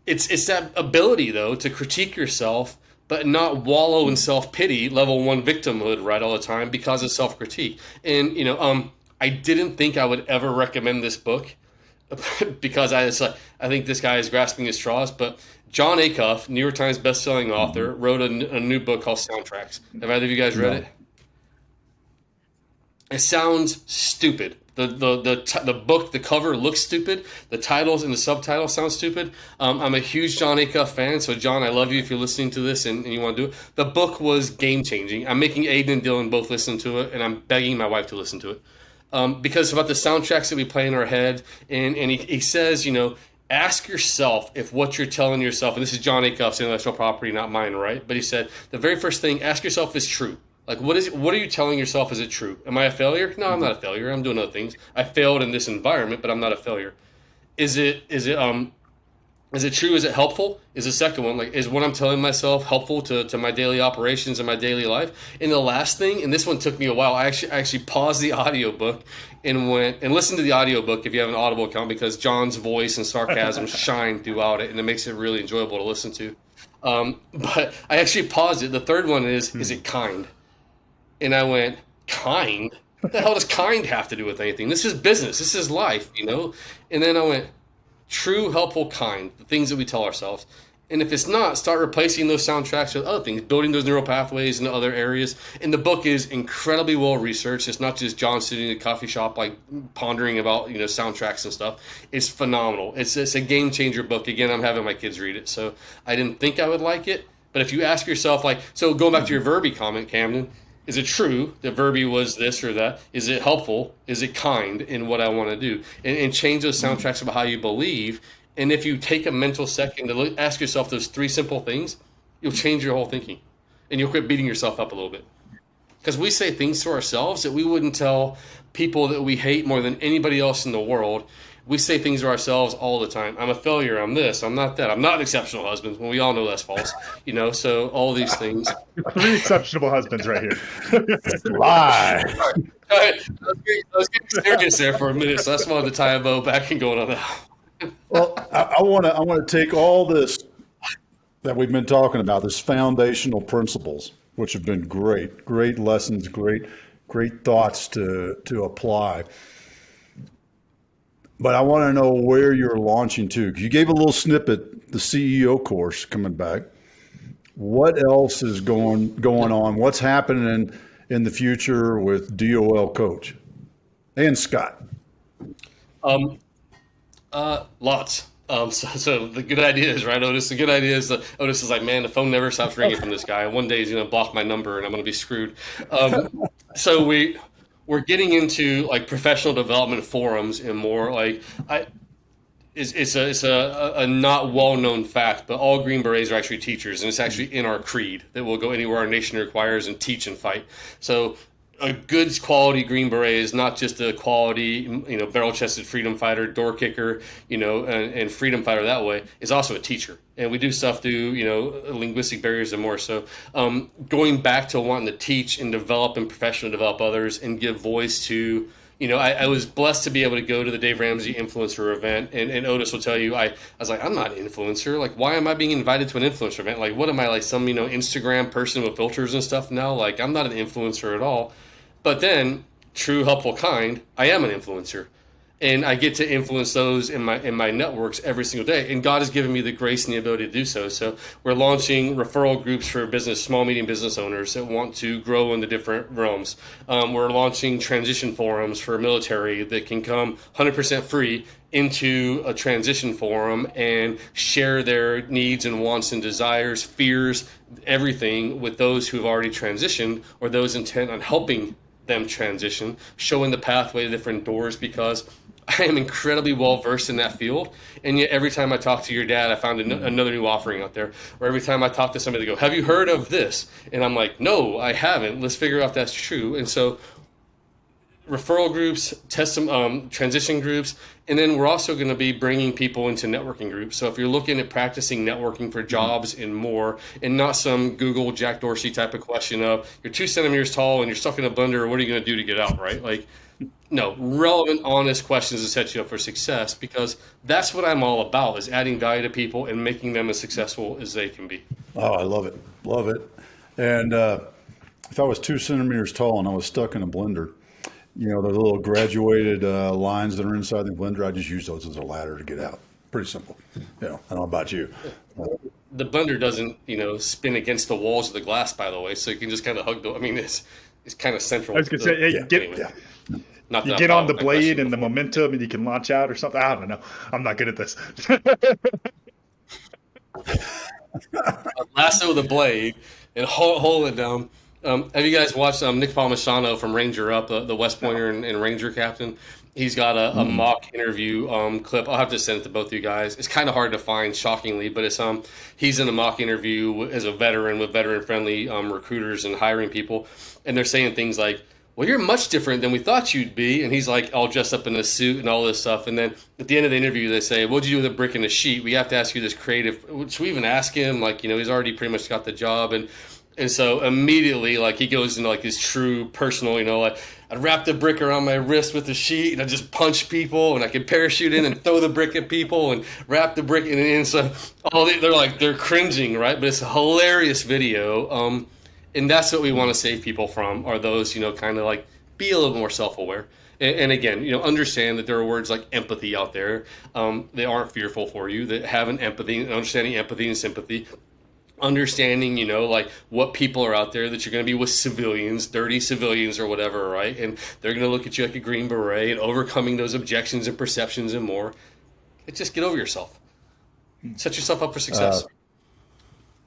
It's that ability, though, to critique yourself, but not wallow in self-pity, level 1 victimhood, right, all the time because of self-critique. And, I didn't think I would ever recommend this book because I think this guy is grasping at straws. But John Acuff, New York Times bestselling author, wrote a new book called Soundtracks. Have either of you guys read it? It sounds stupid. The book, the cover looks stupid. The titles and the subtitles sound stupid. I'm a huge John Acuff fan, so John, I love you if you're listening to this and you want to do it. The book was game changing. I'm making Aiden and Dylan both listen to it, and I'm begging my wife to listen to it. Because it's about the soundtracks that we play in our head. And he says, ask yourself if what you're telling yourself, and this is John Acuff's intellectual property, not mine, right? But he said, the very first thing, ask yourself if it's true. Like, what are you telling yourself? Is it true? Am I a failure? No, I'm not a failure. I'm doing other things. I failed in this environment, but I'm not a failure. Is it true? Is it helpful? Is the second one, like, is what I'm telling myself helpful to my daily operations and my daily life? And the last thing, and this one took me a while, I actually paused the audiobook and went and listened to the audiobook if you have an Audible account, because John's voice and sarcasm shine throughout it, and it makes it really enjoyable to listen to. But I actually paused it. The third one is it kind? And I went, kind? What the hell does kind have to do with anything? This is business. This is life, And then I went, true, helpful, kind, the things that we tell ourselves. And if it's not, start replacing those soundtracks with other things, building those neural pathways into other areas. And the book is incredibly well researched. It's not just John sitting in a coffee shop, like pondering about, soundtracks and stuff. It's phenomenal. It's a game changer book. Again, I'm having my kids read it. So I didn't think I would like it. But if you ask yourself, so going back to your Verbi comment, Camden, is it true that Verbi was this or that? Is it helpful? Is it kind in what I want to do? And change those soundtracks about how you believe. And if you take a mental second to ask yourself those three simple things, you'll change your whole thinking, and you'll quit beating yourself up a little bit. Because we say things to ourselves that we wouldn't tell people that we hate more than anybody else in the world. We say things to ourselves all the time. I'm a failure. I'm this. I'm not that. I'm not an exceptional husband. Well, we all know that's false. So all these things. 3 exceptional husbands right here. Lie. I was getting serious there for a minute, so I just wanted to tie a bow back and going on that. Well, I want to take all this that we've been talking about, this foundational principles, which have been great lessons, great thoughts to apply. But I want to know where you're launching to. You gave a little snippet, the CEO course coming back. What else is going on? What's happening in the future with DOL Coach and Scott? Lots. So the good idea is, right, Otis? The good idea is that Otis is like, man, the phone never stops ringing from this guy. One day he's going to block my number and I'm going to be screwed. So we're getting into like professional development forums and more. Like it's a not well known fact, but all Green Berets are actually teachers, and it's actually in our creed that we'll go anywhere our nation requires and teach and fight. So a good quality Green Beret is not just a quality, barrel-chested freedom fighter, door kicker, and freedom fighter that way. Is also a teacher, and we do stuff through, linguistic barriers and more. So, going back to wanting to teach and develop and professionally develop others and give voice to, I was blessed to be able to go to the Dave Ramsey influencer event, and Otis will tell you, I was like, I'm not an influencer. Like, why am I being invited to an influencer event? Like, what am I, like some, Instagram person with filters and stuff now? Like, I'm not an influencer at all. But then, true, helpful, kind, I am an influencer. And I get to influence those in my networks every single day. And God has given me the grace and the ability to do so. So we're launching referral groups for small, medium business owners that want to grow in the different realms. We're launching transition forums for military that can come 100% free into a transition forum and share their needs and wants and desires, fears, everything with those who have already transitioned or those intent on helping them transition, showing the pathway to different doors, because I am incredibly well versed in that field. And yet every time I talk to your dad, I found another new offering out there. Or every time I talk to somebody, they go, have you heard of this? And I'm like, no, I haven't. Let's figure out if that's true. And so referral groups, transition groups, and then we're also going to be bringing people into networking groups. So if you're looking at practicing networking for jobs and more, and not some Google Jack Dorsey type of question of you're 2 centimeters tall and you're stuck in a blender, what are you going to do to get out, right? Like, no, relevant, honest questions to set you up for success, because that's what I'm all about, is adding value to people and making them as successful as they can be. Oh, I love it. Love it. And if I was 2 centimeters tall and I was stuck in a blender, the little graduated lines that are inside the blender, I just use those as a ladder to get out. Pretty simple. I don't know about you. The blender doesn't, spin against the walls of the glass, by the way, so you can just kind of hug it's kind of central. I was going to say, you get on the blade and the momentum and you can launch out or something. I don't know. I'm not good at this. Lasso the blade and hold it down. Have you guys watched Nick Palmisano from Ranger Up, the West Pointer and Ranger captain? He's got a mock interview clip. I'll have to send it to both of you guys. It's kind of hard to find, shockingly, but it's he's in a mock interview as a veteran with veteran-friendly recruiters and hiring people, and they're saying things like, well, you're much different than we thought you'd be. And he's like all dressed up in a suit and all this stuff. And then at the end of the interview, they say, what'd you do with a brick and a sheet? We have to ask you this creative. Should we even ask him? Like, he's already pretty much got the job. And so immediately, like, he goes into like his true personal, like, I'd wrap the brick around my wrist with the sheet and I just punch people, and I could parachute in and throw the brick at people and wrap the brick in. And so they're cringing, right? But it's a hilarious video. And that's what we want to save people from, are those, kind of like, be a little more self-aware. And again, understand that there are words like empathy out there. They aren't fearful for you, that have an empathy, and understanding empathy and sympathy. Understanding, like what people are out there, that you're going to be with civilians, dirty civilians or whatever, right? And they're going to look at you like a Green Beret, and overcoming those objections and perceptions and more. Just get over yourself. Set yourself up for success.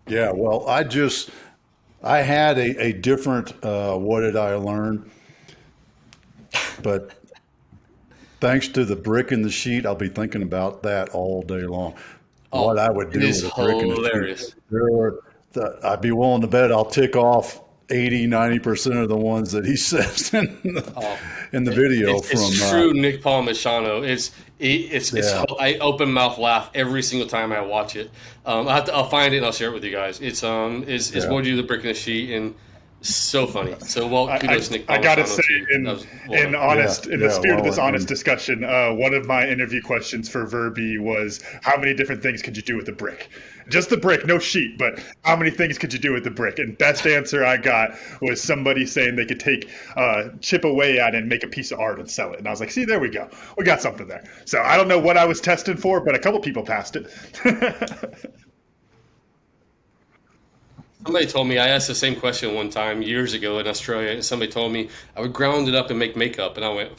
Yeah, well, I had a different what did I learn? But thanks to the brick in the sheet, I'll be thinking about that all day long. What I would do with a brick in the sheet. I'd be willing to bet I'll tick off 80-90% of the ones that he says in the video. It's true, Nick Palmachano. Yeah. I open mouth laugh every single time I watch it. I'll find it and I'll share it with you guys. It's what you do the brick in the sheet, and so funny. So kudos, Nick Palmachano. I gotta say, in the spirit of this honest and discussion, one of my interview questions for Verby was, how many different things could you do with a brick? Just the brick, no sheet, but how many things could you do with the brick? And best answer I got was somebody saying they could take chip away at it and make a piece of art and sell it. And I was like, see, there we go. We got something there. So I don't know what I was testing for, but a couple people passed it. Somebody told me, I asked the same question one time years ago in Australia, and somebody told me I would ground it up and make makeup, and I went,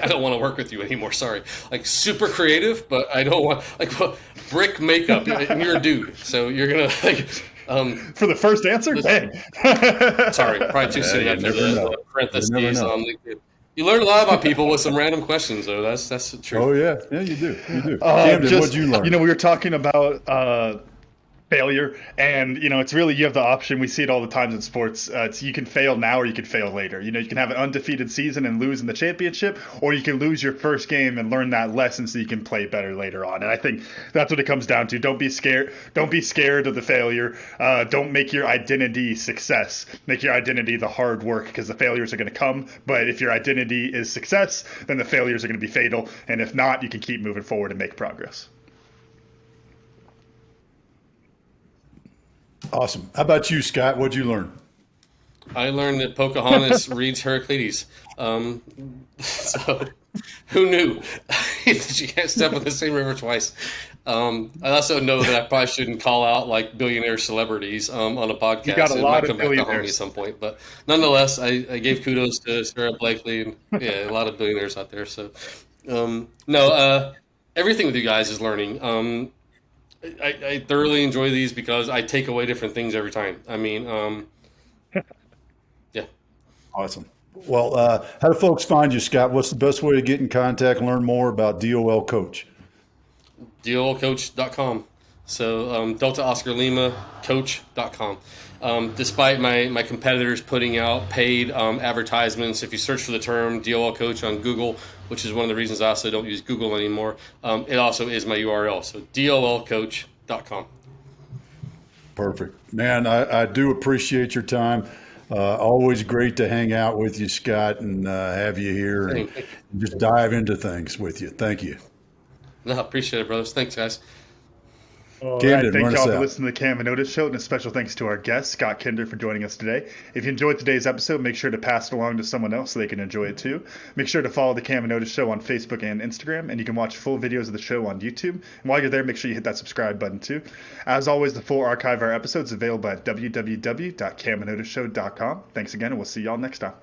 I don't want to work with you anymore. Sorry, like super creative, but I don't want brick makeup. And you're a dude, so you're gonna for the first answer, dang. Sorry, probably too soon after the parentheses on LinkedIn. You learn a lot about people with some random questions, though. That's the truth. Oh yeah, you do. Camden, what'd you learn? We were talking about failure, and it's really, you have the option. We see it all the times in sports. It's you can fail now or you can fail later. You can have an undefeated season and lose in the championship, or you can lose your first game and learn that lesson so you can play better later on. And I think that's what it comes down to. Don't be scared of the failure. Don't make your identity success. Make your identity the hard work, because the failures are going to come. But if your identity is success, then the failures are going to be fatal. And if not, you can keep moving forward and make progress. Awesome. How about you, Scott? What'd you learn? I learned that Pocahontas reads Heraclides. So who knew that you can't step in the same river twice? I also know that I probably shouldn't call out like billionaire celebrities on a podcast. You got a lot of billionaires back to haunt me at some point, but nonetheless, I gave kudos to Sarah Blakely and a lot of billionaires out there. So everything with you guys is learning. I thoroughly enjoy these because I take away different things every time. I mean, yeah. Awesome. Well, how do folks find you, Scott? What's the best way to get in contact and learn more about DOL Coach? DOLcoach.com. So Delta Oscar Lima coach.com. Despite my competitors putting out paid advertisements, if you search for the term DOL Coach on Google, which is one of the reasons I also don't use Google anymore, it also is my URL. So DOLcoach.com. Perfect. Man, I do appreciate your time. Always great to hang out with you, Scott, and have you here and just dive into things with you. Thank you. No, appreciate it, brothers. Thanks, guys. All right, thank y'all for listening to the Cam and Otis Show, and a special thanks to our guest, Scott Kinder, for joining us today. If you enjoyed today's episode, make sure to pass it along to someone else so they can enjoy it too. Make sure to follow the Cam and Otis Show on Facebook and Instagram, and you can watch full videos of the show on YouTube. And while you're there, make sure you hit that subscribe button too. As always, the full archive of our episodes is available at www.camandotisshow.com. Thanks again, and we'll see y'all next time.